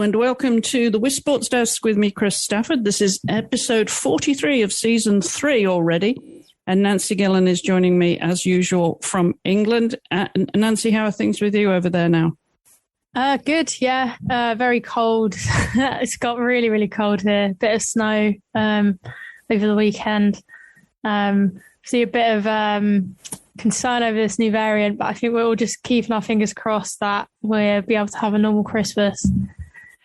and welcome to the Wish Sports Desk with me, Chris Stafford. This is episode 43 of season 3 already, and Nancy Gillen is joining me as usual from England. Nancy, how are things with you over there now? Good, yeah. Very cold. It's got really, really cold here. Bit of snow over the weekend. See a bit of concern over this new variant, but I think we're all just keeping our fingers crossed that we'll be able to have a normal Christmas.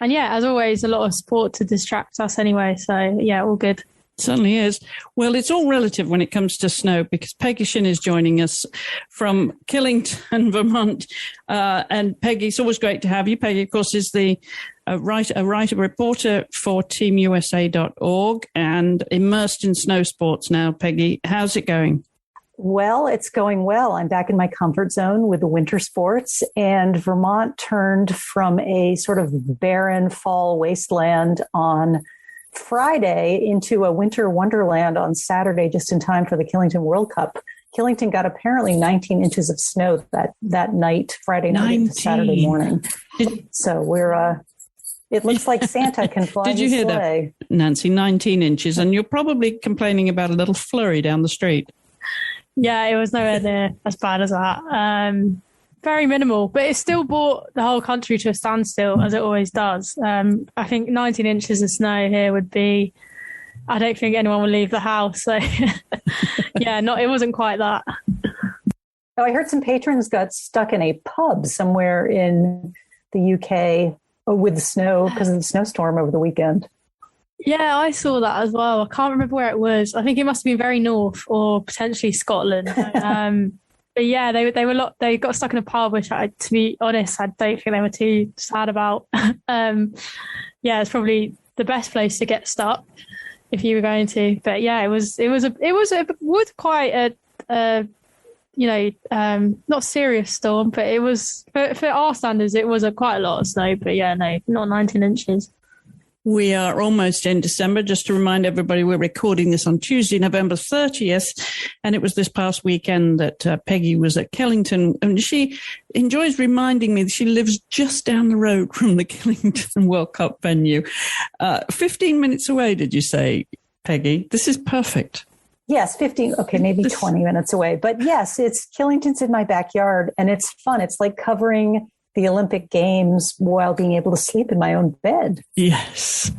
And yeah, as always, a lot of sport to distract us anyway. So yeah, all good. Certainly is. Well, it's all relative when it comes to snow because Peggy Shin is joining us from Killington, Vermont. And Peggy, it's always great to have you. Peggy, of course, is a reporter for teamusa.org and immersed in snow sports now. Peggy, how's it going? Well, it's going well. I'm back in my comfort zone with the winter sports, and Vermont turned from a sort of barren fall wasteland on Friday into a winter wonderland on Saturday, just in time for the Killington World Cup. Killington got apparently 19 inches of snow that night, Friday night into Saturday morning. So it looks like Santa can fly his sleigh. Did you hear that, Nancy? 19 inches, and you're probably complaining about a little flurry down the street. Yeah, it was nowhere near as bad as that. Very minimal, but it still brought the whole country to a standstill, as it always does. I think 19 inches of snow here would be, I don't think anyone would leave the house. So yeah, it wasn't quite that. Oh, I heard some patrons got stuck in a pub somewhere in the UK with the snow because of the snowstorm over the weekend. Yeah, I saw that as well. I can't remember where it was. I think it must have been very north or potentially Scotland. But yeah, they got stuck in a pub, which to be honest, I don't think they were too sad about. Yeah, it's probably the best place to get stuck if you were going to. But yeah, it was quite a not serious storm, but it was for our standards, it was quite a lot of snow. But yeah, no, not 19 inches. We are almost in December. Just to remind everybody, we're recording this on Tuesday, November 30th. And it was this past weekend that Peggy was at Killington. And she enjoys reminding me that she lives just down the road from the Killington World Cup venue. 15 minutes away, did you say, Peggy? This is perfect. Yes, 15. Okay, maybe 20 minutes away. But yes, Killington's in my backyard and it's fun. It's like covering the Olympic Games while being able to sleep in my own bed. Yes,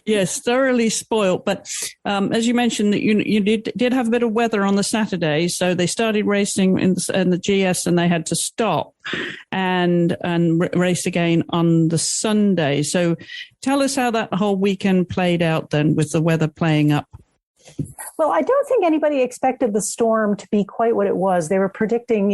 thoroughly spoiled. But as you mentioned, that you did have a bit of weather on the Saturday, so they started racing in the GS and they had to stop and race again on the Sunday. So tell us how that whole weekend played out then with the weather playing up. Well, I don't think anybody expected the storm to be quite what it was. They were predicting,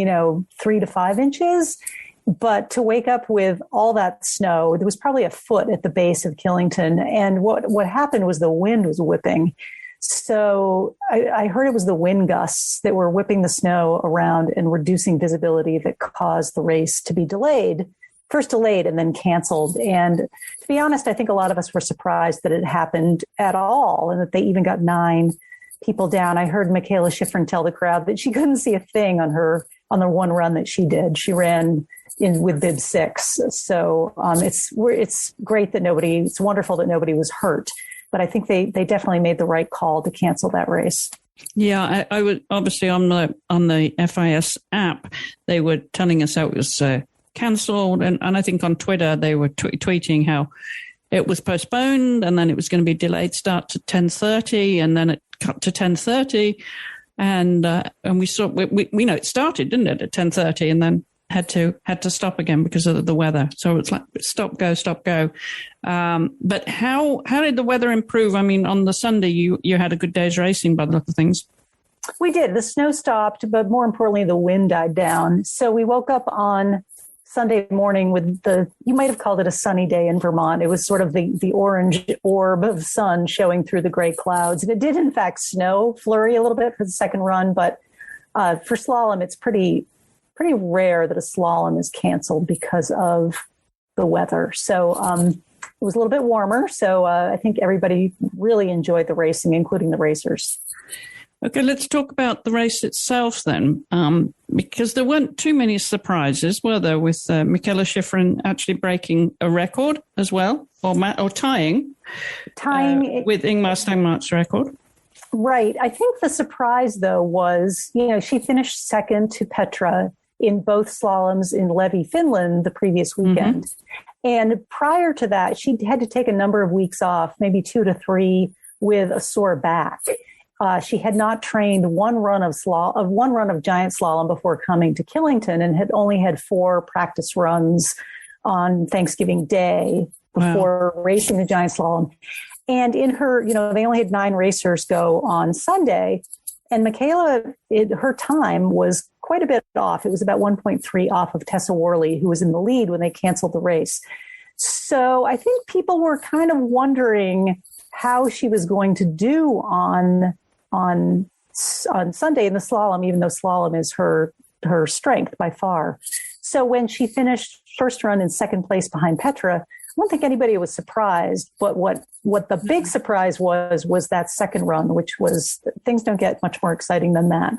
3 to 5 inches. But to wake up with all that snow, there was probably a foot at the base of Killington. And what happened was the wind was whipping. So I heard it was the wind gusts that were whipping the snow around and reducing visibility that caused the race to be delayed. First delayed and then canceled. And to be honest, I think a lot of us were surprised that it happened at all and that they even got 9 people down. I heard Mikaela Shiffrin tell the crowd that she couldn't see a thing on the one run that she did. She ran with bib 6. So it's great that it's wonderful that nobody was hurt, but I think they definitely made the right call to cancel that race. Yeah, I would obviously on the FIS app, they were telling us how it was cancelled. And I think on Twitter, they were tweeting how it was postponed and then it was going to be delayed start to 10:30 and then it cut to 10:30. And we saw, we know it started, didn't it, at 10:30 and then had to stop again because of the weather. So it's like stop, go. But how did the weather improve? I mean, on the Sunday, you had a good day's racing by the look of things. We did. The snow stopped, but more importantly, the wind died down. So we woke up on Sunday morning with you might have called it a sunny day in Vermont. It was sort of the orange orb of sun showing through the gray clouds. And it did, in fact, flurry a little bit for the second run. But for slalom, it's pretty rare that a slalom is canceled because of the weather. So it was a little bit warmer. So I think everybody really enjoyed the racing, including the racers. Okay, let's talk about the race itself then, because there weren't too many surprises, were there, with Mikaela Shiffrin actually breaking a record as well, or tying with Ingmar Stenmark's record? Right. I think the surprise, though, was, she finished second to Petra in both slaloms in Levi, Finland, the previous weekend. Mm-hmm. And prior to that, she had to take a number of weeks off, maybe 2 to 3, with a sore back. She had not trained one run of giant slalom before coming to Killington, and had only had 4 practice runs on Thanksgiving Day before racing the giant slalom. And in her, they only had 9 racers go on Sunday, and Mikaela, her time was quite a bit off. It was about 1.3 off of Tessa Worley, who was in the lead when they canceled the race. So I think people were kind of wondering how she was going to do on Sunday in the slalom, even though slalom is her strength by far. So when she finished first run in second place behind Petra, I don't think anybody was surprised, but what the big surprise was that second run, which was, things don't get much more exciting than that.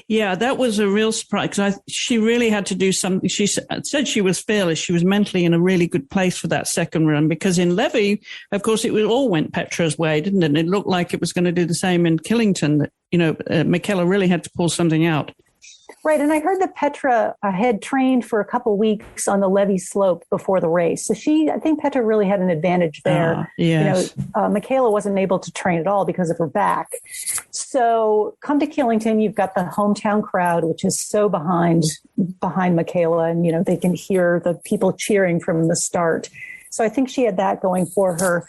Yeah, that was a real surprise, because she really had to do something. She said she was fearless. She was mentally in a really good place for that second run, because in Levi, of course, it all went Petra's way, didn't it? And it looked like it was going to do the same in Killington, that, Mikaela really had to pull something out. Right. And I heard that Petra had trained for a couple of weeks on the Levi slope before the race. So I think Petra really had an advantage there. Yes. Mikaela wasn't able to train at all because of her back. So come to Killington, you've got the hometown crowd, which is so behind Mikaela, and, they can hear the people cheering from the start. So I think she had that going for her.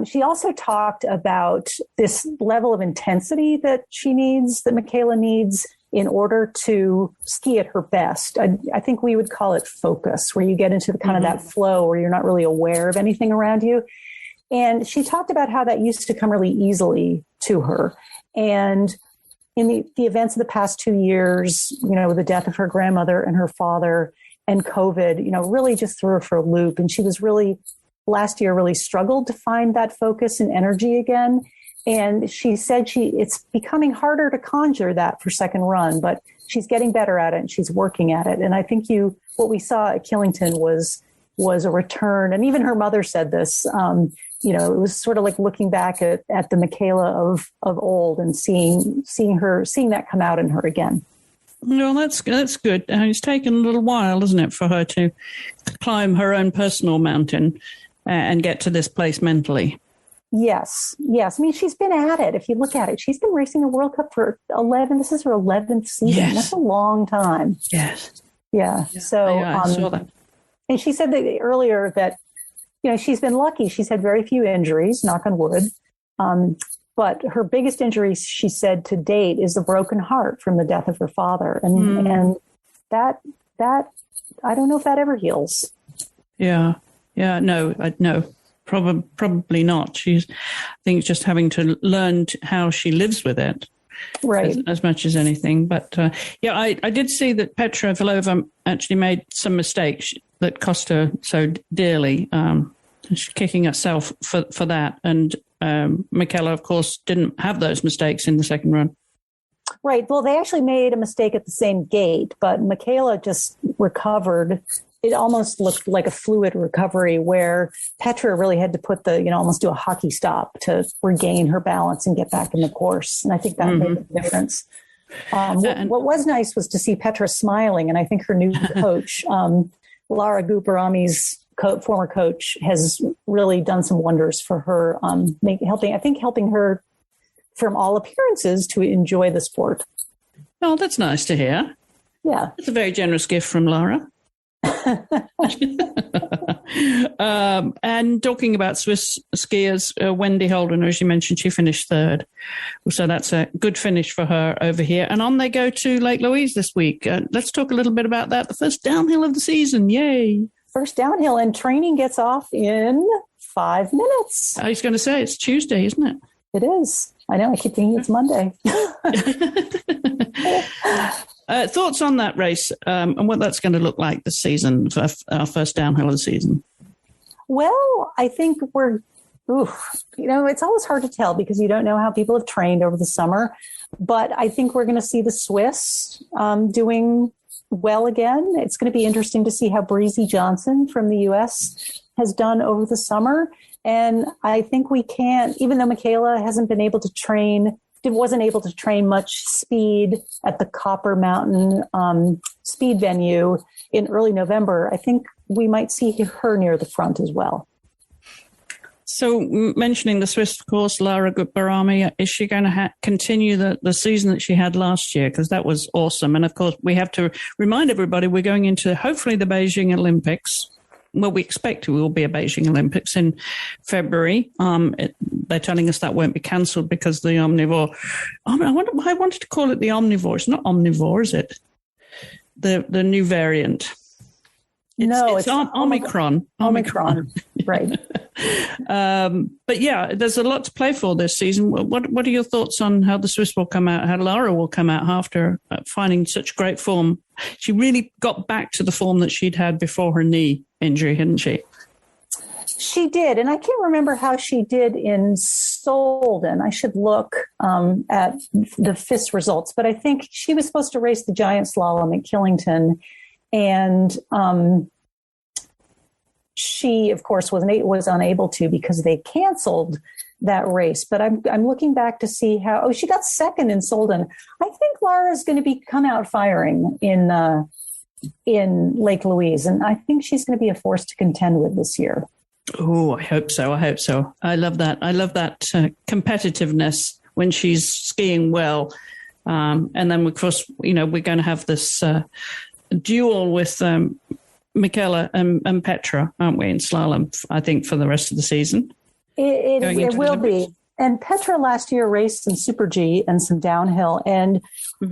She also talked about this level of intensity that Mikaela needs in order to ski at her best. I think we would call it focus, where you get into the kind of that flow where you're not really aware of anything around you. And she talked about how that used to come really easily to her. And in the events of the past 2 years, with the death of her grandmother and her father and COVID, really just threw her for a loop. And she was last year really struggled to find that focus and energy again. And she said it's becoming harder to conjure that for second run, but she's getting better at it and she's working at it. And I think what we saw at Killington was a return. And even her mother said this, it was sort of like looking back at the Mikaela of old and seeing that come out in her again. Well, that's good. It's taken a little while, isn't it, for her to climb her own personal mountain and get to this place mentally. Yes. I mean, she's been at it. If you look at it, she's been racing the World Cup for this is her 11th season. Yes. That's a long time. Yes. Yeah. So, I saw that. And she said that earlier that, she's been lucky. She's had very few injuries, knock on wood. But her biggest injury, she said, to date is a broken heart from the death of her father. And that I don't know if that ever heals. Yeah. No. Probably not. I think just having to learn how she lives with it, right? As much as anything. But I did see that Petra Vlhova actually made some mistakes that cost her so dearly. She's kicking herself for that. And Mikaela, of course, didn't have those mistakes in the second run. Right. Well, they actually made a mistake at the same gate, but Mikaela just recovered. It almost looked like a fluid recovery where Petra really had to put almost do a hockey stop to regain her balance and get back in the course. And I think that made a difference. What was nice was to see Petra smiling. And I think her new coach, Lara Guparami's former coach, has really done some wonders for her, helping her, from all appearances, to enjoy the sport. Oh, that's nice to hear. Yeah. It's a very generous gift from Lara. And talking about Swiss skiers, Wendy Holden, as you mentioned, she finished third. So that's a good finish for her over here. And on they go to Lake Louise this week. Let's talk a little bit about that. The first downhill of the season. Yay. First downhill, and training gets off in 5 minutes. I was going to say, it's Tuesday, isn't it? It is. I know. I keep thinking it's Monday. Thoughts on that race and what that's going to look like this season for our first downhill of the season? Well, I think we're Ooh, it's always hard to tell because you don't know how people have trained over the summer. But I think we're going to see the Swiss doing well again. It's going to be interesting to see how Breezy Johnson from the U.S. has done over the summer. And I think we can't, even though Mikaela wasn't able to train much speed at the Copper Mountain speed venue in early November, I think we might see her near the front as well. So mentioning the Swiss, of course, Lara Gutbarami, is she going to continue the season that she had last year? Because that was awesome. And of course, we have to remind everybody we're going into hopefully the Beijing Olympics. Well, we expect it will be a Beijing Olympics in February. They're telling us that won't be cancelled because the omnivore. I wanted to call it the omnivore. It's not omnivore, is it? The new variant. It's Omicron. Omicron, right. But yeah, there's a lot to play for this season. What are your thoughts on how the Swiss will come out, how Lara will come out after finding such great form? She really got back to the form that she'd had before her knee injury, hadn't she? She did. And I can't remember how she did in Solden. I should look at the FIS results. But I think she was supposed to race the giant slalom at Killington. And she, of course, was unable to because they canceled that race. But I'm looking back to see how. She got second in Solden. I think Lara's going to come out firing in Lake Louise, and I think she's going to be a force to contend with this year. Oh, I hope so. I love that. Competitiveness when she's skiing well, and then of course, we're going to have this duel with Mikaela and Petra, aren't we, in slalom, I think, for the rest of the season? It will be. And Petra last year raced in Super G and some downhill. And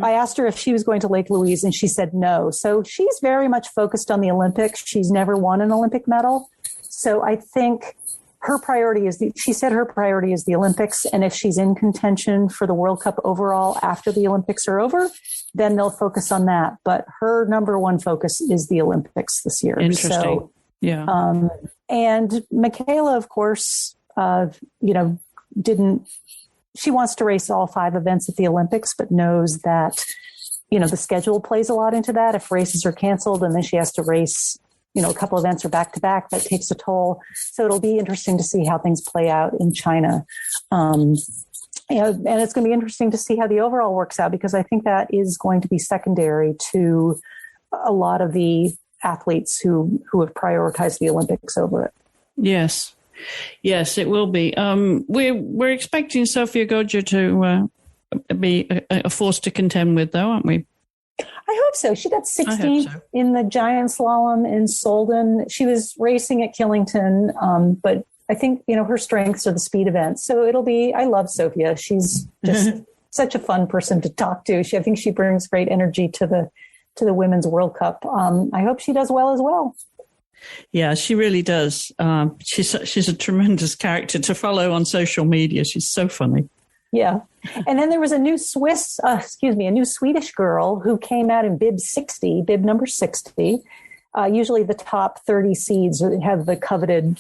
I asked her if she was going to Lake Louise, and she said no. So she's very much focused on the Olympics. She's never won an Olympic medal. So I think her priority is the Olympics. And if she's in contention for the World Cup overall after the Olympics are over, then they'll focus on that. But her number one focus is the Olympics this year. Interesting. So, yeah. And Mikaela, of course, she wants to race all 5 events at the Olympics, but knows that, the schedule plays a lot into that. If races are canceled and then she has to race, a couple events are back to back, that takes a toll. So it'll be interesting to see how things play out in China. And it's going to be interesting to see how the overall works out, because I think that is going to be secondary to a lot of the athletes who have prioritized the Olympics over it. Yes, it will be. We're expecting Sofia Goggia to be a force to contend with, though, aren't we? I hope so. She got 16th in the giant slalom in Solden. She was racing at Killington, but I think, her strengths are the speed events. So I love Sofia. She's just such a fun person to talk to. I think she brings great energy to the Women's World Cup. I hope she does well as well. Yeah, she really does. She's a tremendous character to follow on social media. She's so funny. Yeah. And then there was a new Swedish girl who came out in bib number 60. Usually the top 30 seeds have the coveted,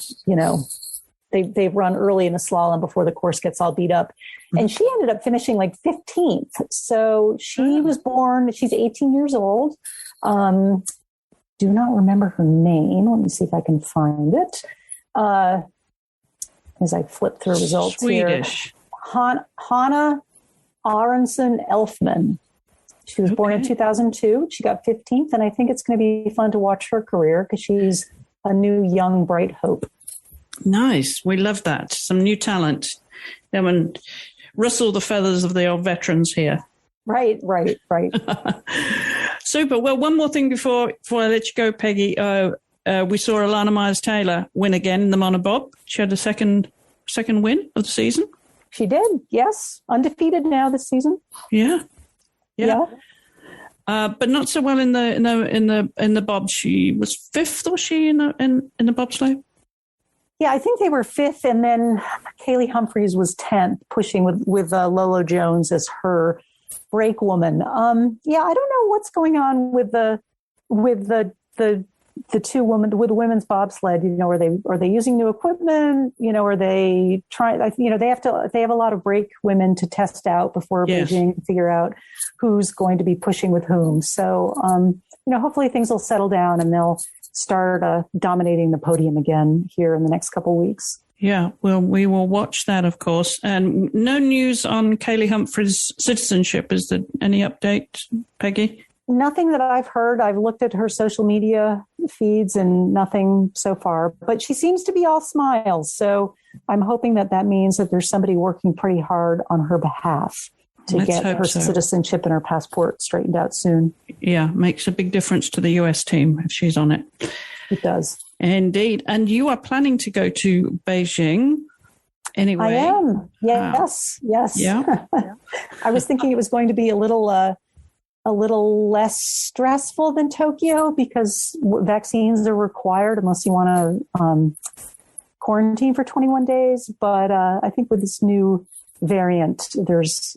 they run early in the slalom before the course gets all beat up. And she ended up finishing like 15th. So she was born, she's 18 years old. Do not remember her name. Let me see if I can find it. As I flip through results Swedish. Here. Hanna Aronson Elfman. She was born in 2002. She got 15th, and I think it's going to be fun to watch her career because she's a new, young, bright hope. Nice. We love that. Some new talent. Them and rustle the feathers of the old veterans here. Right. Super. Well, one more thing before I let you go, Peggy. We saw Elana Meyers Taylor win again in the monobob. She had a second win of the season. She did. Yes, undefeated now this season. Yeah. But not so well in the bob. She was 5th, was she in the bobsleigh? Yeah, I think they were 5th, and then Kaylee Humphreys was 10th, pushing with Lolo Jones as her break woman. I don't know what's going on with the the two women with the women's bobsled, are they using new equipment? Are they trying, they have a lot of break women to test out before Beijing to figure out who's going to be pushing with whom. So, hopefully things will settle down and they'll start dominating the podium again here in the next couple of weeks. Yeah, well, we will watch that, of course. And no news on Kaylee Humphrey's citizenship. Is there any update, Peggy? Nothing that I've heard. I've looked at her social media feeds and nothing so far. But she seems to be all smiles. So I'm hoping that means that there's somebody working pretty hard on her behalf to get her citizenship and her passport straightened out soon. Yeah, makes a big difference to the US team if she's on it. It does. Indeed. And you are planning to go to Beijing anyway? I am. Yes. Yes. Yeah. I was thinking it was going to be a little less stressful than Tokyo because vaccines are required unless you want to quarantine for 21 days. But I think with this new variant, there's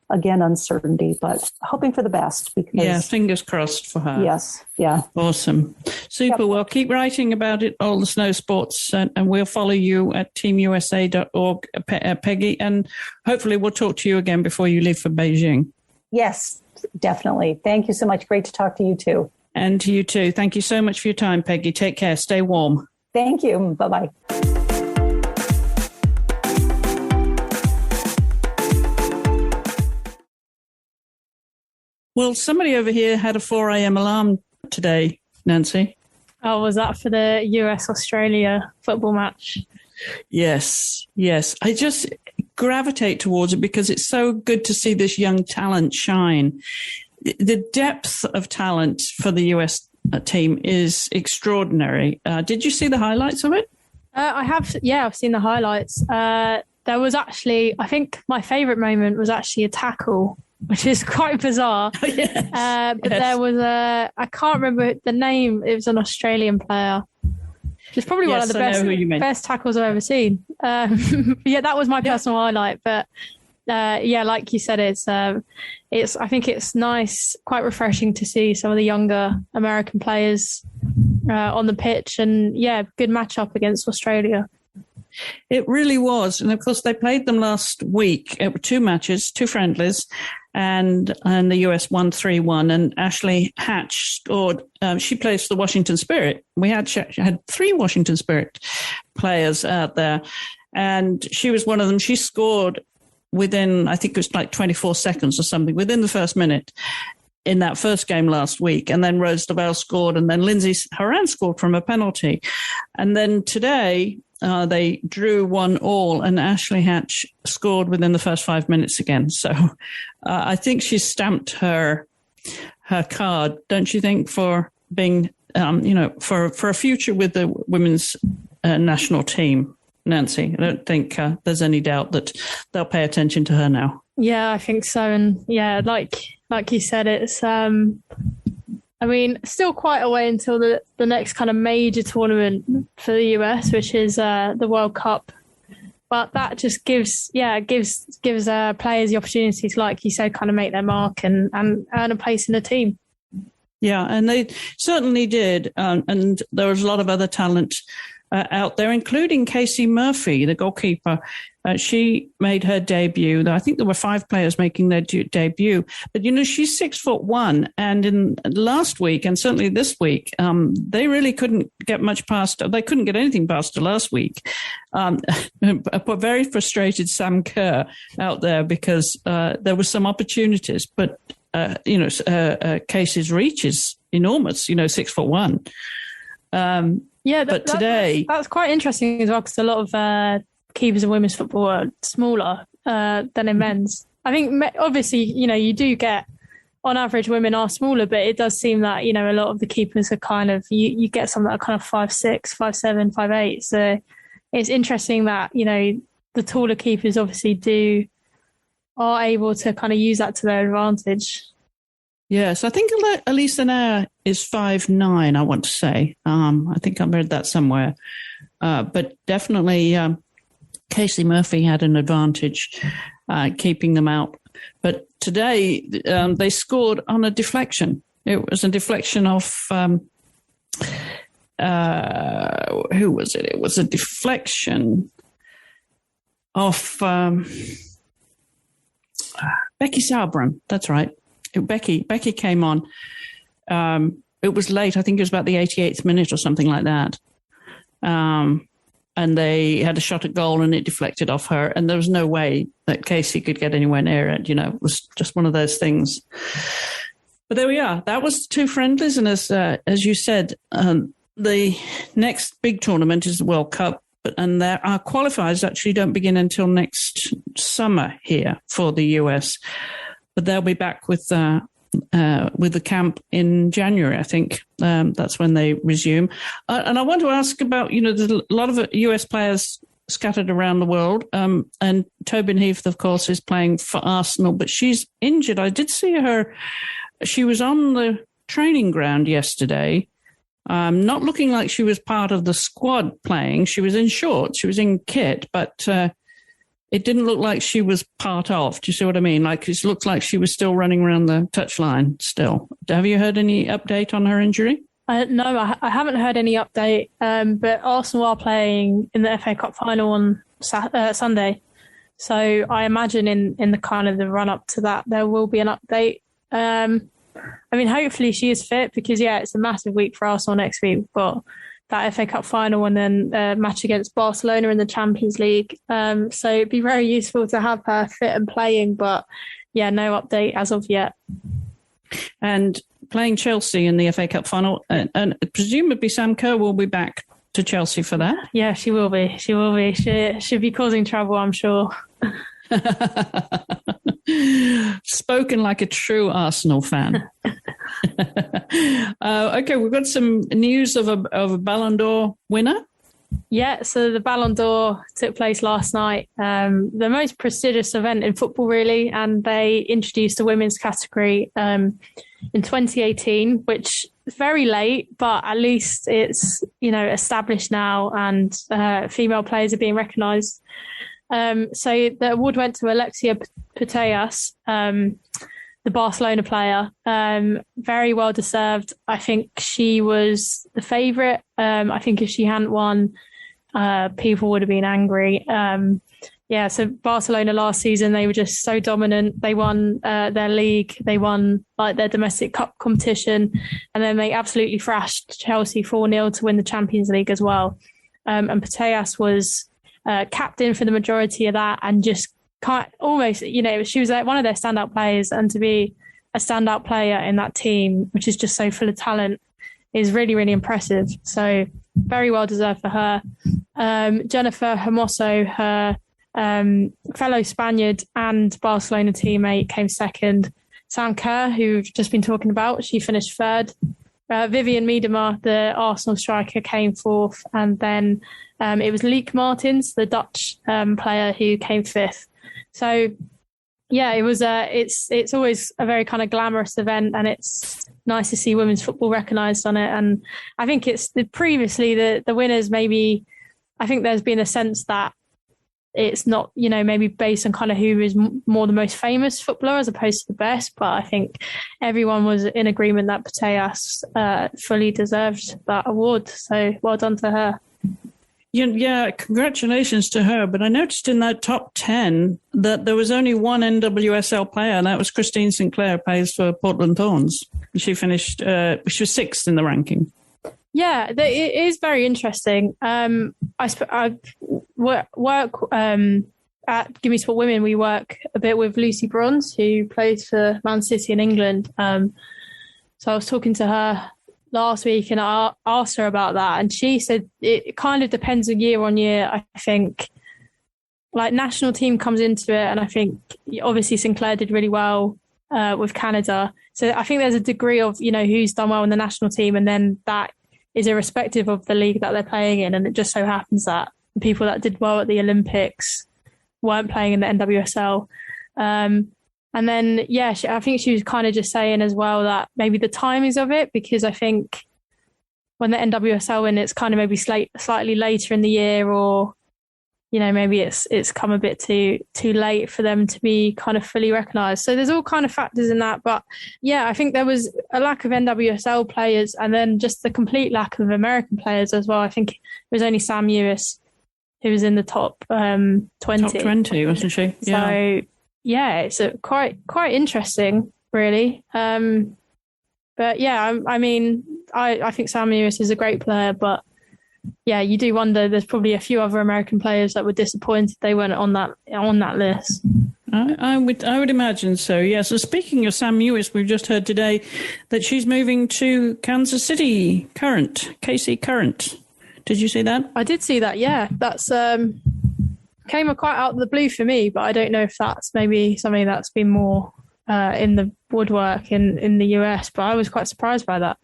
again uncertainty, but hoping for the best. Because fingers crossed for her. Yes. Yeah. Awesome. Super. Yep. Well, keep writing about it, all the snow sports, and we'll follow you at teamusa.org, Peggy, and hopefully we'll talk to you again before you leave for Beijing. Yes. Definitely. Thank you so much. Great to talk to you too. And to you too. Thank you so much for your time, Peggy. Take care. Stay warm. Thank you. Bye-bye. Well, somebody over here had a 4 a.m. alarm today, Nancy. Oh, was that for the US-Australia football match? Yes. I just gravitate towards it because it's so good to see this young talent shine. The depth of talent for the US team is extraordinary. Did you see the highlights of it? I have. Yeah, I've seen the highlights. There was actually, I think my favorite moment was actually a tackle, which is quite bizarre. Yes. But there was I can't remember the name. It was an Australian player. It's probably one of the best tackles I've ever seen. That was my personal highlight. But like you said, it's. I think it's nice, quite refreshing to see some of the younger American players on the pitch, and good matchup against Australia. It really was, and of course they played them last week. It were 2 matches, 2 friendlies. And the US won 3-1, and Ashley Hatch scored. She plays for the Washington Spirit. We had 3 Washington Spirit players out there, and she was one of them. She scored within, I think it was like 24 seconds or something, within the first minute in that first game last week. And then Rose Lavelle scored, and then Lindsay Horan scored from a penalty. And then today, they drew 1-1, and Ashley Hatch scored within the first 5 minutes again. So I think she's stamped her card, don't you think, for being, for a future with the women's national team, Nancy? I don't think there's any doubt that they'll pay attention to her now. Yeah, I think so. And like you said, it's still quite a way until the next kind of major tournament for the US, which is the World Cup. But that just gives players the opportunity to, like you said, kind of make their mark and earn a place in the team. Yeah, and they certainly did. And there was a lot of other talent out there, including Casey Murphy, the goalkeeper. She made her debut. I think there were 5 players making their debut. But, she's 6'1", and in last week, and certainly this week, they really couldn't get much past. They couldn't get anything past her last week. A very frustrated Sam Kerr out there because there were some opportunities, but Casey's reach is enormous. 6'1". But today that's quite interesting as well, because a lot of keepers in women's football are smaller than in men's. I think obviously you do get, on average, women are smaller, but it does seem that a lot of the keepers are kind of you get some that are kind of 5'6", 5'7", 5'8". So it's interesting that the taller keepers obviously are able to kind of use that to their advantage. Yes, I think Elisa Nair is 5'9", I want to say. I think I read that somewhere. But definitely Casey Murphy had an advantage keeping them out. But today they scored on a deflection. It was a deflection off who was it? It was a deflection of Becky Sauerbrunn. That's right. Becky came on. It was late. I think it was about the 88th minute or something like that. And they had a shot at goal and it deflected off her. And there was no way that Casey could get anywhere near it. You know, it was just one of those things. But there we are. That was 2 friendlies. And as you said, the next big tournament is the World Cup. And our qualifiers actually don't begin until next summer here for the US. But they'll be back with the camp in January, I think. That's when they resume. And I want to ask about, there's a lot of US players scattered around the world. And Tobin Heath, of course, is playing for Arsenal, but she's injured. I did see her. She was on the training ground yesterday, not looking like she was part of the squad playing. She was in shorts. She was in kit, but it didn't look like she was part of. Do you see what I mean? Like, it looked like she was still running around the touchline still. Have you heard any update on her injury? No, I haven't heard any update, but Arsenal are playing in the FA Cup final on Sunday. So I imagine in the kind of the run-up to that, there will be an update. I mean, hopefully she is fit because, it's a massive week for Arsenal next week. We've got that FA Cup final and then a match against Barcelona in the Champions League. So it'd be very useful to have her fit and playing, but no update as of yet. And playing Chelsea in the FA Cup final, and presumably Sam Kerr will be back to Chelsea for that. Yeah, she will be. She'll be causing trouble, I'm sure. Spoken like a true Arsenal fan. Okay, we've got some news of a Ballon d'Or winner. Yeah, so the Ballon d'Or took place last night. The most prestigious event in football, really, and they introduced a women's category in 2018, which is very late, but at least it's established now, and female players are being recognised. So the award went to Alexia Putellas, the Barcelona player. Very well deserved. I think she was the favourite. I think if she hadn't won, people would have been angry. So Barcelona last season, they were just so dominant. They won their league. They won their domestic cup competition. And then they absolutely thrashed Chelsea 4-0 to win the Champions League as well. And Putellas was captain for the majority of that, and just almost, she was one of their standout players, and to be a standout player in that team, which is just so full of talent, is really, really impressive. So very well deserved for her. Jennifer Hermoso, her fellow Spaniard and Barcelona teammate, came second. Sam Kerr, who we've just been talking about, she finished third. Vivian Miedema, the Arsenal striker, came fourth, and then it was Lieke Martens, the Dutch player, who came fifth. So, it was. It's always a very kind of glamorous event, and it's nice to see women's football recognised on it. And I think it's previously the winners. Maybe I think there's been a sense that it's not, maybe based on kind of who is more the most famous footballer as opposed to the best. But I think everyone was in agreement that Putellas fully deserved that award. So well done to her. Yeah, congratulations to her. But I noticed in that top 10 that there was only one NWSL player, and that was Christine Sinclair, plays for Portland Thorns. She finished, she was sixth in the ranking. Yeah, it is very interesting. I work at Gimme Sport Women. We work a bit with Lucy Bronze, who plays for Man City in England. So I was talking to her last week and I asked her about that, and she said it kind of depends year on year. I think national team comes into it, and I think obviously Sinclair did really well with Canada. So I think there's a degree of who's done well in the national team, and then that is irrespective of the league that they're playing in. And it just so happens that the people that did well at the Olympics weren't playing in the NWSL. And then, I think she was kind of just saying as well that maybe the timings of it, because I think when the NWSL win, it's kind of maybe slightly later in the year, or maybe it's come a bit too late for them to be kind of fully recognised. So there's all kind of factors in that. But yeah, I think there was a lack of NWSL players and then just the complete lack of American players as well. I think it was only Sam Mewis who was in the top 20. Top 20, wasn't she? Yeah. So yeah, it's quite interesting, really. But yeah, I mean, I think Sam Mewis is a great player, but yeah, you do wonder. There's probably a few other American players that were disappointed they weren't on that list. I would imagine so. Yeah. So speaking of Sam Mewis, we've just heard today that she's moving to Kansas City KC Current. Did you see that? I did see that. Yeah, that's came quite out of the blue for me, but I don't know if that's maybe something that's been more in the woodwork in the US. But I was quite surprised by that.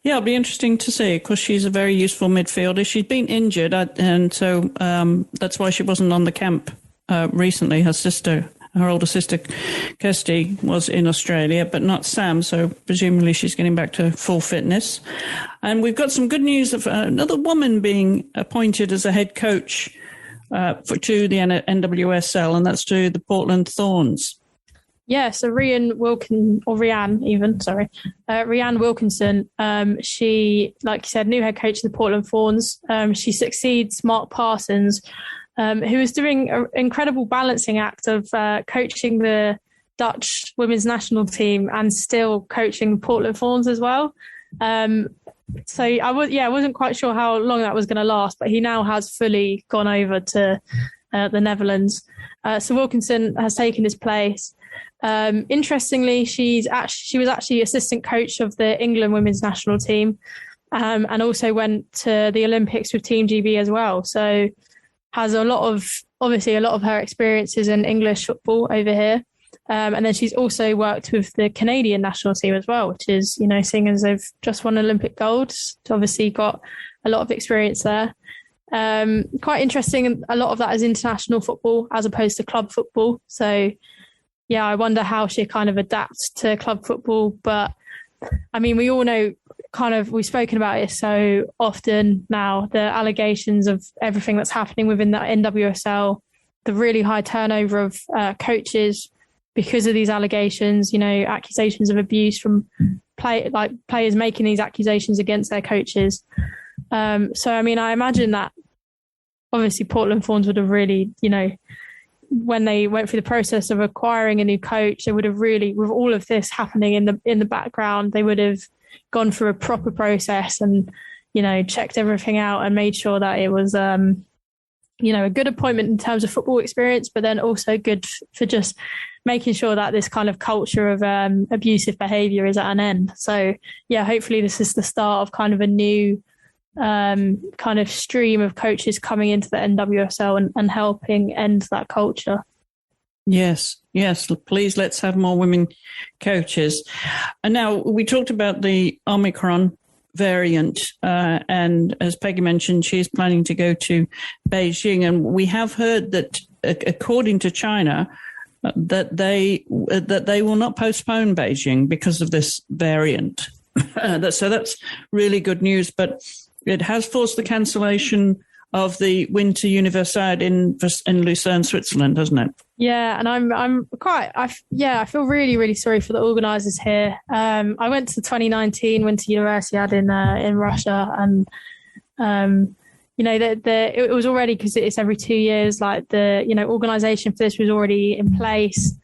Yeah, it'll be interesting to see because she's a very useful midfielder. She's been injured, and so that's why she wasn't on the camp recently. Her older sister, Kirsty, was in Australia, but not Sam, so presumably she's getting back to full fitness. And we've got some good news of another woman being appointed as a head coach to the NWSL, and that's to the Portland Thorns. Yeah, so Rhian Wilkinson, she, like you said, new head coach of the Portland Thorns. She succeeds Mark Parsons, who is doing an incredible balancing act of coaching the Dutch women's national team and still coaching Portland Thorns as well. So I wasn't quite sure how long that was going to last, but he now has fully gone over to the Netherlands. So Wilkinson has taken his place. Interestingly, she was actually assistant coach of the England women's national team, and also went to the Olympics with Team GB as well. So has a lot of her experiences in English football over here. And then she's also worked with the Canadian national team as well, which is, seeing as they've just won Olympic gold, so obviously got a lot of experience there. Quite interesting. A lot of that is international football as opposed to club football. So yeah, I wonder how she kind of adapts to club football. But I mean, we all know we've spoken about it so often now, the allegations of everything that's happening within the NWSL, the really high turnover of coaches because of these allegations, accusations of abuse from players making these accusations against their coaches. So, I mean, I imagine that obviously Portland Thorns would have really, when they went through the process of acquiring a new coach, they would have really, with all of this happening in the background, they would have gone through a proper process and, checked everything out and made sure that it was, a good appointment in terms of football experience, but then also good for just making sure that this kind of culture of abusive behaviour is at an end. So, yeah, hopefully this is the start of kind of a new kind of stream of coaches coming into the NWSL and helping end that culture. Yes, please let's have more women coaches. And now we talked about the Omicron variant, and as Peggy mentioned, she's planning to go to Beijing, and we have heard that according to China, that they will not postpone Beijing because of this variant. So that's really good news, but it has forced the cancellation of the Winter Universiade in Lucerne, Switzerland, hasn't it? Yeah, and I feel really, really sorry for the organisers here. I went to the 2019 Winter Universiade in Russia, and it was already, because it's every 2 years, like the organisation for this was already in place,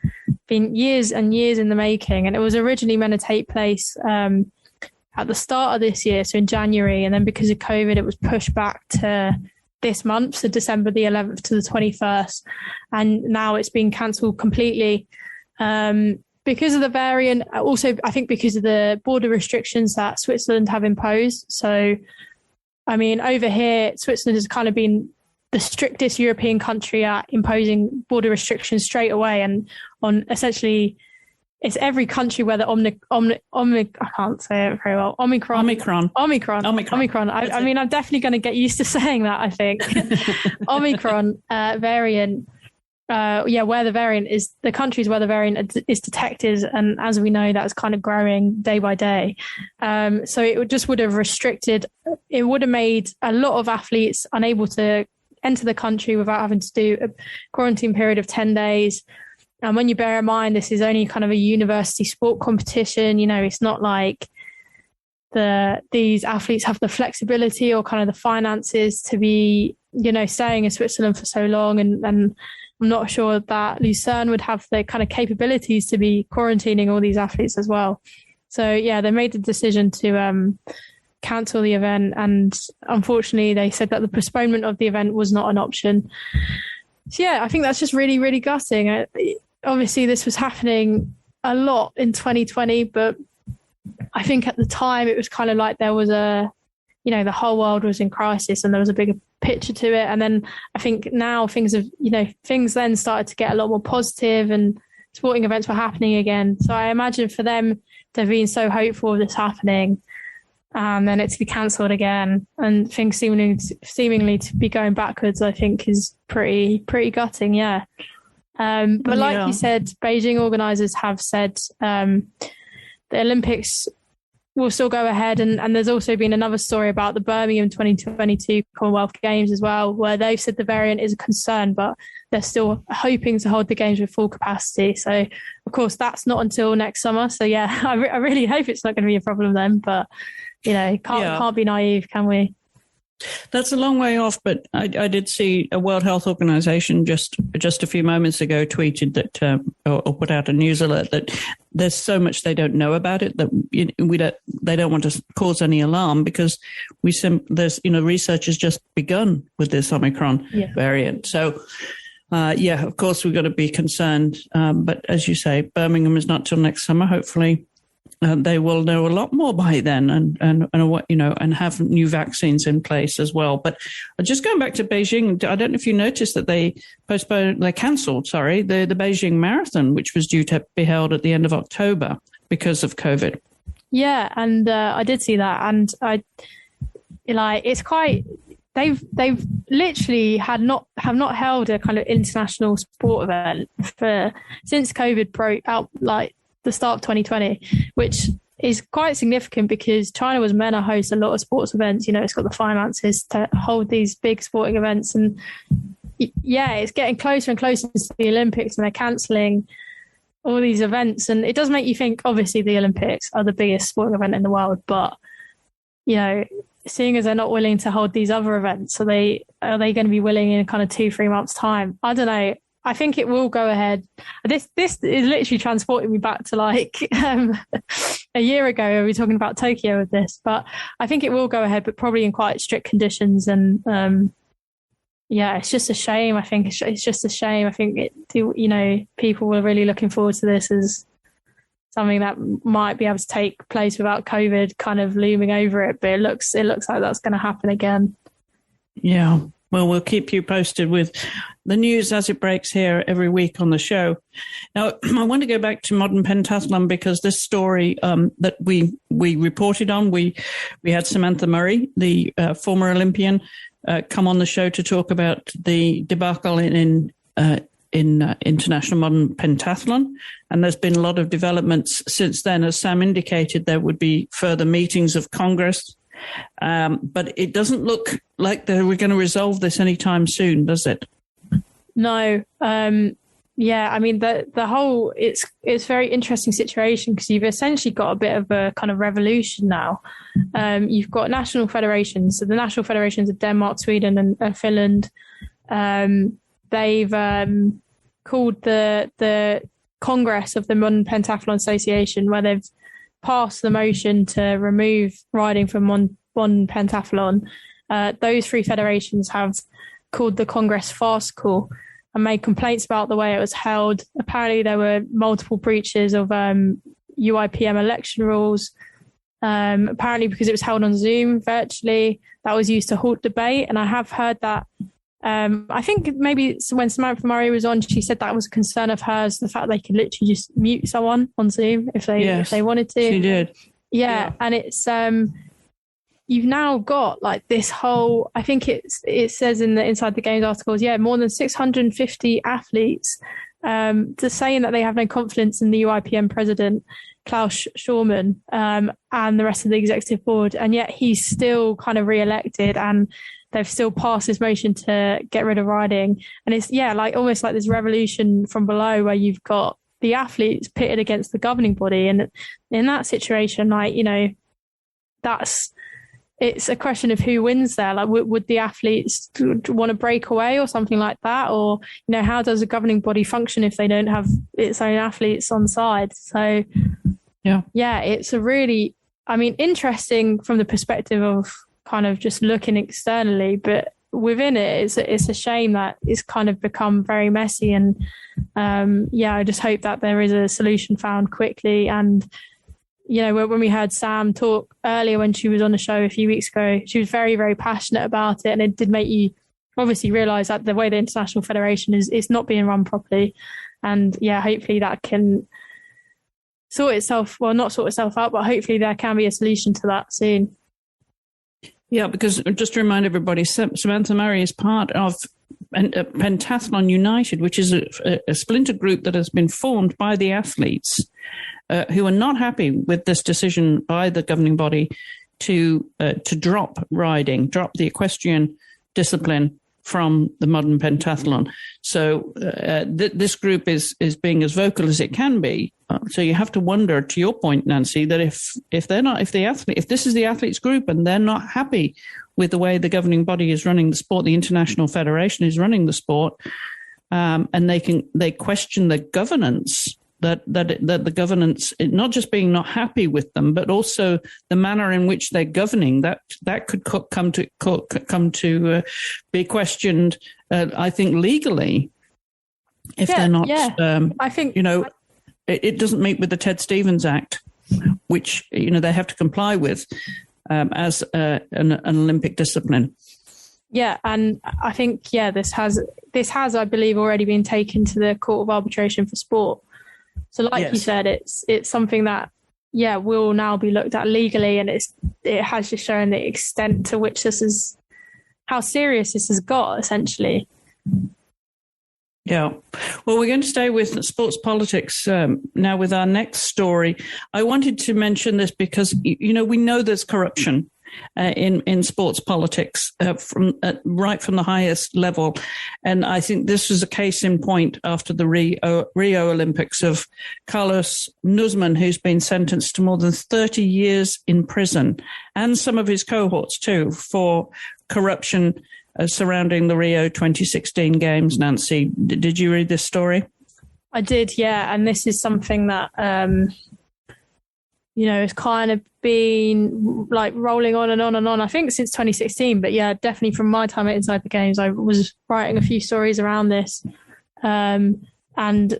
been years and years in the making, and it was originally meant to take place at the start of this year, so in January, and then because of COVID, it was pushed back to this month, so December the 11th to the 21st, and now it's been cancelled completely because of the variant. Also, I think because of the border restrictions that Switzerland have imposed. So, I mean, over here, Switzerland has kind of been the strictest European country at imposing border restrictions straight away, and on essentially, it's every country where the I can't say it very well. Omicron. I mean, I'm definitely going to get used to saying that, I think. Omicron variant. Where the variant is, the countries where the variant is detected, and as we know, that's kind of growing day by day. So it would have restricted. It would have made a lot of athletes unable to enter the country without having to do a quarantine period of 10 days. And when you bear in mind, this is only kind of a university sport competition, it's not like these athletes have the flexibility or kind of the finances to be, staying in Switzerland for so long. And I'm not sure that Lucerne would have the kind of capabilities to be quarantining all these athletes as well. So, yeah, they made the decision to cancel the event. And unfortunately, they said that the postponement of the event was not an option. So, yeah, I think that's just really, really gutting. Obviously, this was happening a lot in 2020, but I think at the time it was kind of like there was the whole world was in crisis and there was a bigger picture to it. And then I think now things then started to get a lot more positive and sporting events were happening again. So I imagine for them, they've been so hopeful of this happening and then it to be cancelled again and things seemingly to be going backwards, I think is pretty gutting, yeah. But like you said, Beijing organisers have said the Olympics will still go ahead. And there's also been another story about the Birmingham 2022 Commonwealth Games as well, where they've said the variant is a concern, but they're still hoping to hold the Games with full capacity. So, of course, that's not until next summer. So, yeah, I really hope it's not going to be a problem then. But, can't be naive, can we? That's a long way off, but I did see a World Health Organization just a few moments ago tweeted that or put out a news alert that there's so much they don't know about it that they don't want to cause any alarm because research has just begun with this Omicron variant. So of course we've got to be concerned. But as you say, Birmingham is not till next summer. Hopefully. They will know a lot more by then and have new vaccines in place as well. But just going back to Beijing, I don't know if you noticed that they cancelled the Beijing Marathon, which was due to be held at the end of October because of COVID. Yeah, and I did see that. And it's quite, they've literally have not held a kind of international sport event since COVID broke out, the start of 2020, which is quite significant because China was meant to host a lot of sports events. It's got the finances to hold these big sporting events. And it's getting closer and closer to the Olympics and they're cancelling all these events. And it does make you think, obviously, the Olympics are the biggest sporting event in the world. But, seeing as they're not willing to hold these other events, are they going to be willing in kind of 2-3 months' time? I don't know. I think it will go ahead. This is literally transporting me back to a year ago. We were talking about Tokyo with this, but I think it will go ahead, but probably in quite strict conditions. And it's just a shame. I think it's just a shame. I think people were really looking forward to this as something that might be able to take place without COVID kind of looming over it. But it looks like that's going to happen again. Yeah. Well, we'll keep you posted with the news as it breaks here every week on the show. Now, I want to go back to modern pentathlon because this story that we reported on, we had Samantha Murray, the former Olympian, come on the show to talk about the debacle in international modern pentathlon. And there's been a lot of developments since then. As Sam indicated, there would be further meetings of Congress. But it doesn't look like we're going to resolve this anytime soon, does it? No. I mean, the whole, it's a very interesting situation because you've essentially got a bit of a kind of revolution now. You've got national federations. So the national federations of Denmark, Sweden and Finland, they've called the Congress of the Modern Pentathlon Association, where they've passed the motion to remove riding from one pentathlon. Those three federations have called the Congress farcical and made complaints about the way it was held. Apparently there were multiple breaches of UIPM election rules. Apparently because it was held on Zoom virtually, that was used to halt debate. And I have heard that I think maybe when Samantha Murray was on, she said that was a concern of hers, the fact they could literally just mute someone on Zoom if they wanted to. She did. Yeah. And it's you've now got this whole, I think it says in the Inside the Games articles, more than 650 athletes to saying that they have no confidence in the UIPM president, Klaus Schurman, and the rest of the executive board. And yet he's still kind of re-elected. And they've still passed this motion to get rid of riding. And it's, like almost like this revolution from below where you've got the athletes pitted against the governing body. And in that situation, like, you know, it's a question of who wins there. Like, would the athletes want to break away or something like that? Or, you know, how does a governing body function if they don't have its own athletes on side? So, yeah, it's a really, I mean, interesting from the perspective of kind of just looking externally, but within it, it's a shame that it's kind of become very messy. And I just hope that there is a solution found quickly. And, you know, when we heard Sam talk earlier when she was on the show a few weeks ago, she was very, very passionate about it. And it did make you obviously realise that the way the International Federation is not being run properly. And hopefully that can not sort itself out, but hopefully there can be a solution to that soon. Yeah, because just to remind everybody, Samantha Murray is part of Pentathlon United, which is a splinter group that has been formed by the athletes who are not happy with this decision by the governing body to drop riding, drop the equestrian discipline from the modern pentathlon. So this group is being as vocal as it can be. So you have to wonder, to your point, Nancy, that if this is the athletes group and they're not happy with the way the governing body is running the sport, the International Federation is running the sport, and they question the governance, that the governance, not just being not happy with them, but also the manner in which they're governing, that could come to be questioned, I think, legally, if they're not. I think, you know, it doesn't meet with the Ted Stevens Act, which, you know, they have to comply with as an Olympic discipline. Yeah, and I think this has, I believe, already been taken to the Court of Arbitration for Sport. So, like you said, it's something that will now be looked at legally, and it has just shown the extent to which how serious this has got, essentially. Yeah. Well, we're going to stay with sports politics now with our next story. I wanted to mention this because, you know, we know there's corruption in sports politics right from the highest level. And I think this was a case in point after the Rio Olympics of Carlos Nuzman, who's been sentenced to more than 30 years in prison, and some of his cohorts too, for corruption surrounding the Rio 2016 Games. Nancy, did you read this story? I did, yeah. And this is something that, you know, it's kind of been like rolling on and on and on, I think, since 2016. But yeah, definitely from my time at Inside the Games, I was writing a few stories around this. And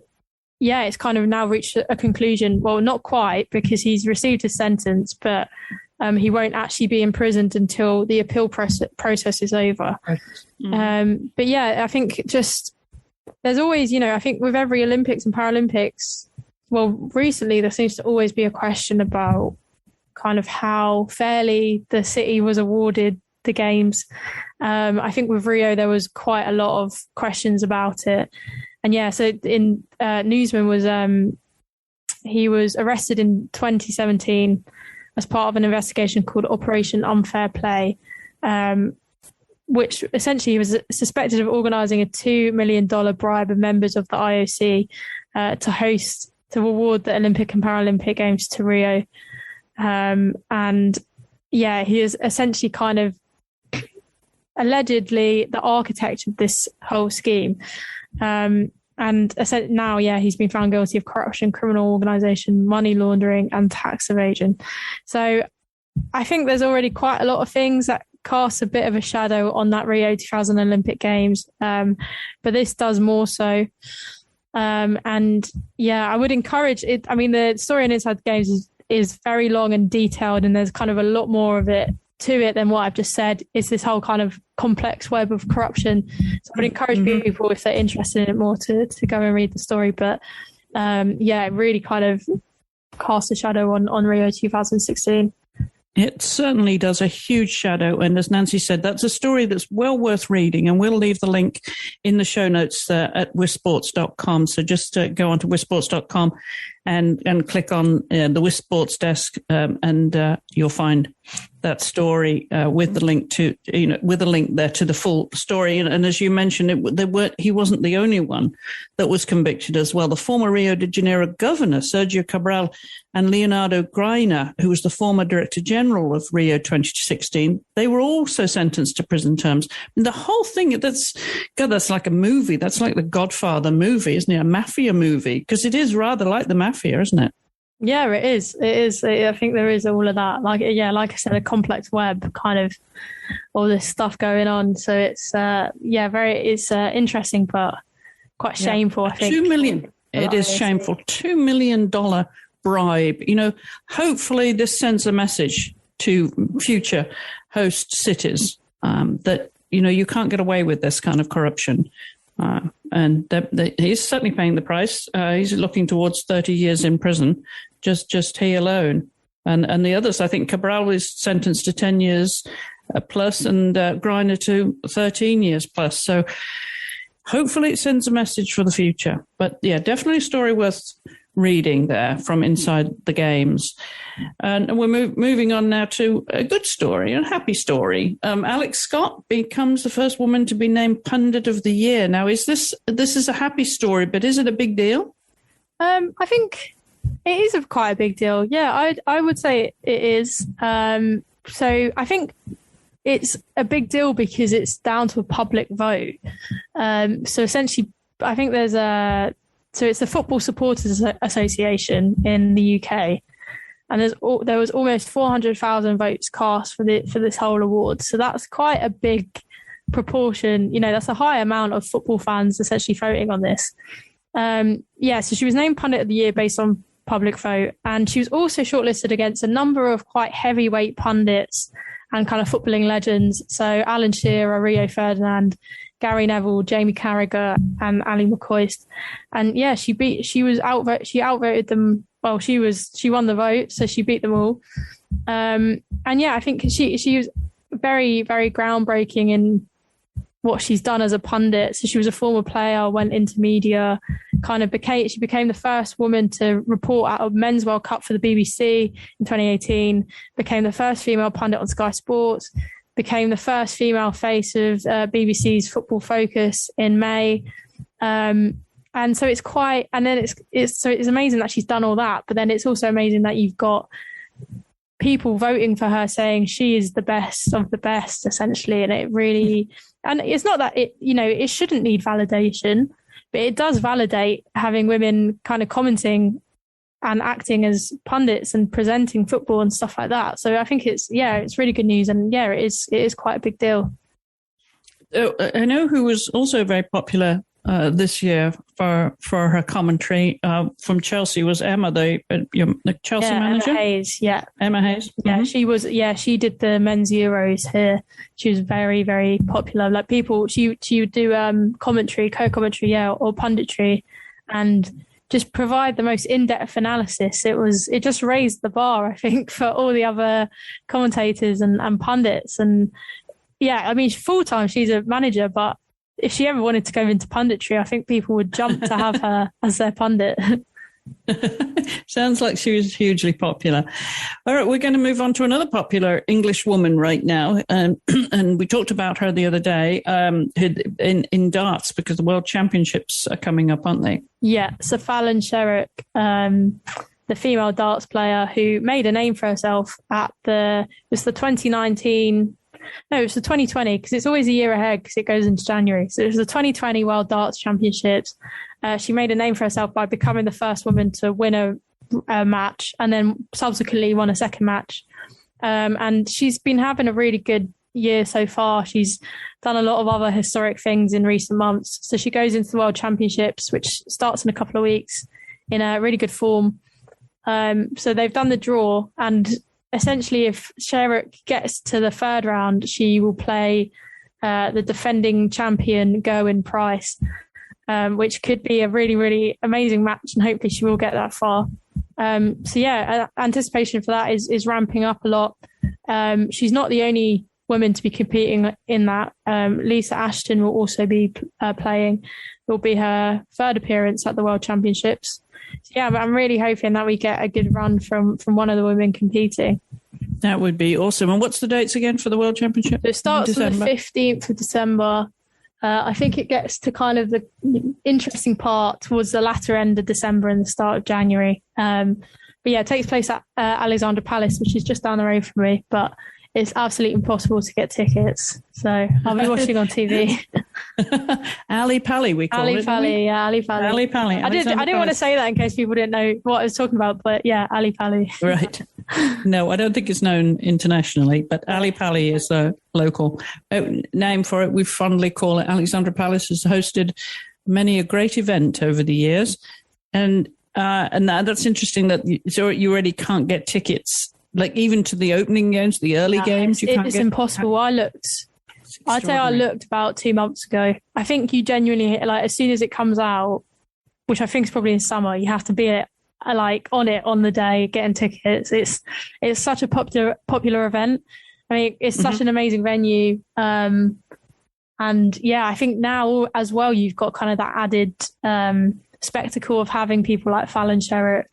yeah, it's kind of now reached a conclusion. Well, not quite, because he's received a sentence, but he won't actually be imprisoned until the appeal process is over. But yeah, I think just there's always, you know, I think with every Olympics and Paralympics, well, recently there seems to always be a question about kind of how fairly the city was awarded the games. I think with Rio, there was quite a lot of questions about it. And yeah, so Nuzman he was arrested in 2017 as part of an investigation called Operation Unfair Play, which essentially he was suspected of organising a $2 million bribe of members of the IOC to award the Olympic and Paralympic Games to Rio. And yeah, he is essentially kind of allegedly the architect of this whole scheme. And now, yeah, he's been found guilty of corruption, criminal organisation, money laundering and tax evasion. So I think there's already quite a lot of things that cast a bit of a shadow on that Rio 2000 Olympic Games. But this does more so. And yeah, I would encourage it. I mean, the story in Inside the Games is very long and detailed, and there's kind of a lot more of it to it than what I've just said. It's this whole kind of complex web of corruption. So I would encourage people, if they're interested in it more, to go and read the story. But yeah, it really kind of casts a shadow on Rio 2016. It certainly does, a huge shadow. And as Nancy said, that's a story that's well worth reading. And we'll leave the link in the show notes at wisports.com. So just go on to wisports.com and click on the Wisports desk and you'll find that story with the link to, with a link there to the full story. And as you mentioned, he wasn't the only one that was convicted as well. The former Rio de Janeiro governor, Sergio Cabral, and Leonardo Greiner, who was the former director general of Rio 2016, they were also sentenced to prison terms. And the whole thing, that's like a movie. That's like the Godfather movie, isn't it? A mafia movie, because it is rather like the mafia, isn't it? Yeah, it is. It is. I think there is all of that. Like I said, a complex web, kind of all this stuff going on. So it's, it's interesting, but quite shameful, I think. $2 million. It is shameful. $2 million bribe. Hopefully this sends a message to future host cities that, you can't get away with this kind of corruption. And he's certainly paying the price. He's looking towards 30 years in prison, just he alone. And the others, I think Cabral is sentenced to 10 years plus, and Greiner to 13 years plus. So hopefully it sends a message for the future. But yeah, definitely a story worth reading there from inside the games. And we're moving on now to a good story, a happy story. Alex Scott becomes the first woman to be named Pundit of the Year. Now, this is a happy story, but is it a big deal? I think it is quite a big deal. Yeah, I would say it is. So I think it's a big deal because it's down to a public vote. So essentially, I think so it's the Football Supporters Association in the UK, and there was almost 400,000 votes cast for this whole award. So that's quite a big proportion. That's a high amount of football fans essentially voting on this. So she was named Pundit of the Year based on public vote, and she was also shortlisted against a number of quite heavyweight pundits and kind of footballing legends. So Alan Shearer, Rio Ferdinand, Gary Neville, Jamie Carragher, and Ali McCoist. And yeah, she outvoted them. Well, she won the vote, so she beat them all. And yeah, I think she was very, very groundbreaking in what she's done as a pundit. So she was a former player, went into media, she became the first woman to report at a Men's World Cup for the BBC in 2018, became the first female pundit on Sky Sports, became the first female face of BBC's Football Focus in May. And so it's it's amazing that she's done all that, but then it's also amazing that you've got people voting for her saying she is the best of the best, essentially. And it really, and it's not that it shouldn't need validation, but it does validate having women kind of commenting and acting as pundits and presenting football and stuff like that. So I think it's really good news. And yeah, it is quite a big deal. I know who was also very popular this year for her commentary from Chelsea was Emma, the Chelsea manager. Emma Hayes, yeah. Emma Hayes. Yeah, mm-hmm. She was. Yeah, she did the men's Euros here. She was very, very popular. Like she would do co-commentary, or punditry, and just provide the most in-depth analysis. It just raised the bar, I think, for all the other commentators and pundits. And yeah, I mean, full-time she's a manager, but if she ever wanted to go into punditry, I think people would jump to have her as their pundit. Sounds like she was hugely popular. All right, we're going to move on to another popular English woman right now. And we talked about her the other day in darts, because the World Championships are coming up, aren't they? Yeah, so Fallon Sherrock, the female darts player who made a name for herself at the 2019... No, it was the 2020, because it's always a year ahead because it goes into January. So it was the 2020 World Darts Championships. She made a name for herself by becoming the first woman to win a match, and then subsequently won a second match. And she's been having a really good year so far. She's done a lot of other historic things in recent months. So she goes into the World Championships, which starts in a couple of weeks, in a really good form. So they've done the draw, and essentially, if Sherrock gets to the third round, she will play the defending champion, Gerwyn Price, which could be a really, really amazing match, and hopefully she will get that far. Anticipation for that is ramping up a lot. She's not the only woman to be competing in that. Lisa Ashton will also be playing. It will be her third appearance at the World Championships. So yeah, but I'm really hoping that we get a good run from one of the women competing. That would be awesome. And what's the dates again for the World Championship? So it starts on the 15th of December. I think it gets to kind of the interesting part towards the latter end of December and the start of January. But yeah, it takes place at Alexandra Palace, which is just down the road from me. But it's absolutely impossible to get tickets. So I'll be watching on TV. Ali Pally, we call it. Ali Pally. I didn't want to say that in case people didn't know what I was talking about, but yeah, Ali Pally. Right. No, I don't think it's known internationally, but Ali Pally is a local name for it. We fondly call it. Alexandra Palace has hosted many a great event over the years. And that's interesting that you already can't get tickets. Like even to the opening games, the early games, it's impossible. I'd say I looked about 2 months ago. I think you genuinely, like, as soon as it comes out, which I think is probably in summer, you have to be on it on the day, getting tickets. It's such a popular event. I mean, it's such an amazing venue. And yeah, I think now as well, you've got kind of that added spectacle of having people like Fallon Sherrock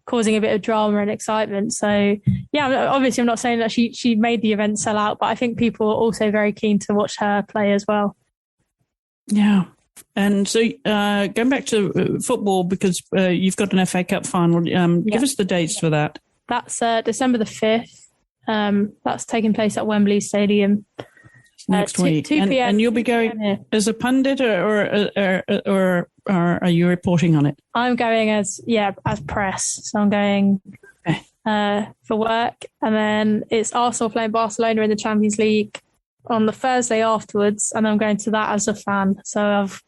causing a bit of drama and excitement. So yeah, obviously I'm not saying that she made the event sell out, but I think people are also very keen to watch her play as well. Yeah. And so going back to football, because you've got an FA Cup final, give us the dates for that. That's December the 5th. That's taking place at Wembley Stadium. Next week. 2 p.m. And you'll be going as a pundit or are you reporting on it? I'm going as press. So I'm going for work. And then it's Arsenal playing Barcelona in the Champions League on the Thursday afterwards. And I'm going to that as a fan. So I've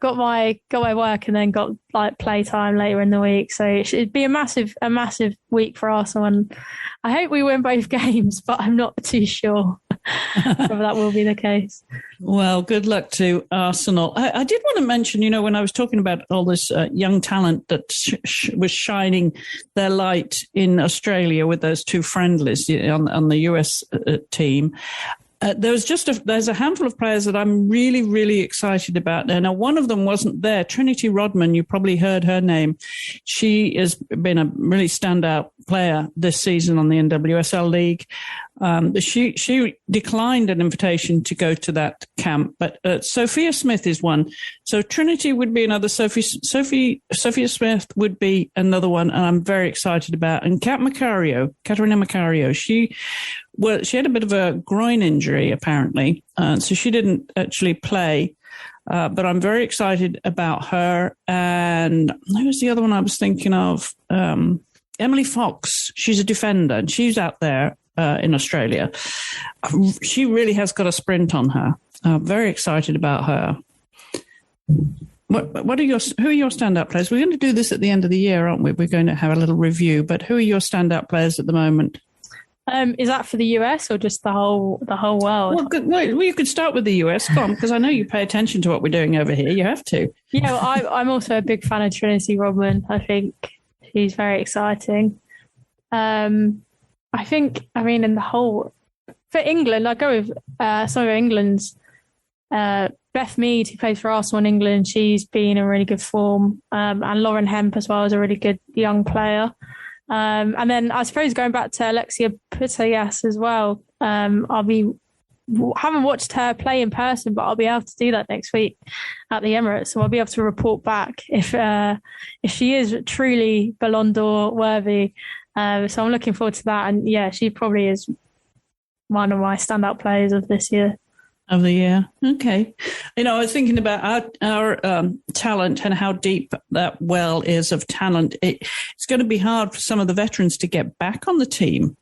got my work and then got like play time later in the week. So it'd be a massive week for Arsenal. And I hope we win both games, but I'm not too sure whether that will be the case. Well, good luck to Arsenal. I did want to mention, when I was talking about all this young talent that was shining their light in Australia with those 2 friendlies on the US team. There's a handful of players that I'm really, really excited about. Now, one of them wasn't there. Trinity Rodman, you probably heard her name. She has been a really standout player this season on the NWSL League. She declined an invitation to go to that camp, but Sophia Smith is one. So Trinity would be another. Sophia Smith would be another one, and I'm very excited about. And Katarina Macario, she had a bit of a groin injury apparently, so she didn't actually play. But I'm very excited about her. And who was the other one I was thinking of? Emily Fox. She's a defender, and she's out there in Australia. She really has got a sprint on her. Very excited about her. Who are your standout players? We're going to do this at the end of the year, aren't we? We're going to have a little review. But who are your standout players at the moment? Is that for the US or just the whole world? Well, you could start with the US, because I know you pay attention to what we're doing over here. You have to. Yeah, well, I'm also a big fan of Trinity Rodman. I think she's very exciting. In the whole for England, I go with some of England's. Beth Mead, who plays for Arsenal in England, she's been in really good form, and Lauren Hemp as well is a really good young player. And then I suppose going back to Alexia Putellas as well, haven't watched her play in person, but I'll be able to do that next week at the Emirates. So I'll be able to report back if she is truly Ballon d'Or worthy. So I'm looking forward to that. And yeah, she probably is one of my standout players of this year. Of the year. Okay. I was thinking about our talent and how deep that well is of talent. It's going to be hard for some of the veterans to get back on the team,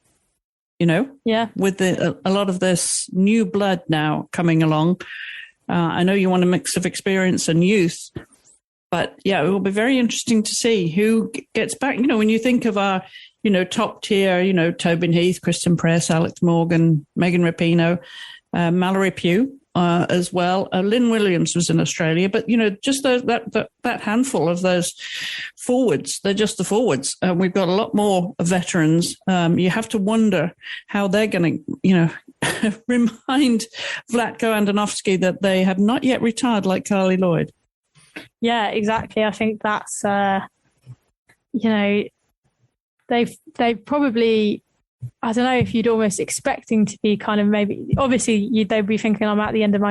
Yeah. With a lot of this new blood now coming along. I know you want a mix of experience and youth, but yeah, it will be very interesting to see who gets back. When you think of our, top tier, Tobin Heath, Kristen Press, Alex Morgan, Megan Rapinoe, Mallory Pugh as well. Lynn Williams was in Australia, but just that handful of those forwards, they're just the forwards. We've got a lot more veterans. You have to wonder how they're going to, remind Vlatko Andonovski that they have not yet retired like Carly Lloyd. Yeah, exactly. I think that's they've probably I don't know if you'd almost expecting to be kind of maybe, obviously they'd be thinking I'm at the end of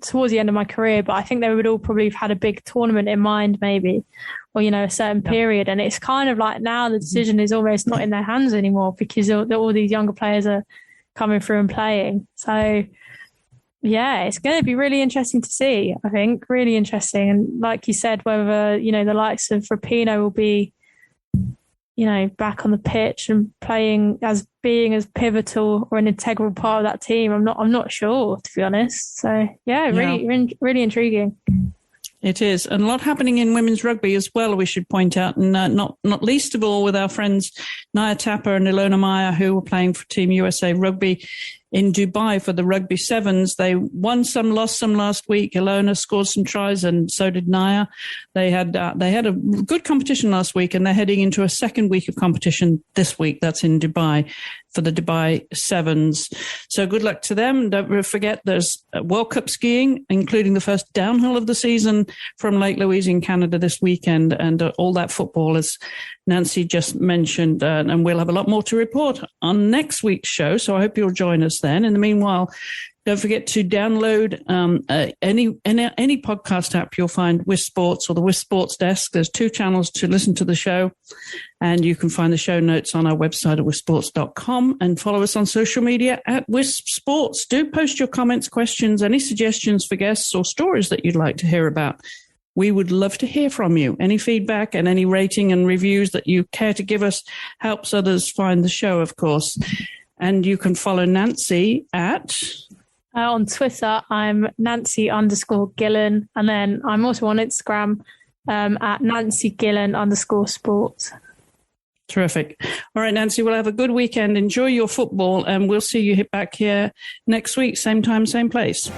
towards the end of my career, but I think they would all probably have had a big tournament in mind maybe, or, a certain period. And it's kind of like now the decision is almost not in their hands anymore because all these younger players are coming through and playing. So yeah, it's going to be really interesting to see, I think, really interesting. And like you said, whether, the likes of Rapinoe will be, back on the pitch and being as pivotal or an integral part of that team. I'm not sure, to be honest. So yeah, really intriguing. It is. And a lot happening in women's rugby as well, we should point out. And not least of all with our friends Naya Tapper and Elana Meyers, who were playing for Team USA Rugby in Dubai for the Rugby Sevens. They won some, lost some last week. Elana scored some tries and so did Naya. They had a good competition last week and they're heading into a second week of competition this week. That's in Dubai for the Dubai Sevens. So good luck to them. Don't forget there's World Cup skiing, including the first downhill of the season from Lake Louise in Canada this weekend, and all that football, as Nancy just mentioned. And we'll have a lot more to report on next week's show. So I hope you'll join us then. In the meanwhile, don't forget to download any podcast app you'll find WIS Sports or the WIS Sports Desk. There's 2 channels to listen to the show, and you can find the show notes on our website at wisports.com, and follow us on social media at WIS Sports. Do post your comments, questions, any suggestions for guests or stories that you'd like to hear about. We would love to hear from you. Any feedback and any rating and reviews that you care to give us helps others find the show, of course. And you can follow Nancy at... on Twitter, I'm Nancy_Gillen. And then I'm also on Instagram at NancyGillen_sports. Terrific. All right, Nancy, we'll have a good weekend. Enjoy your football, and we'll see you back here next week, same time, same place.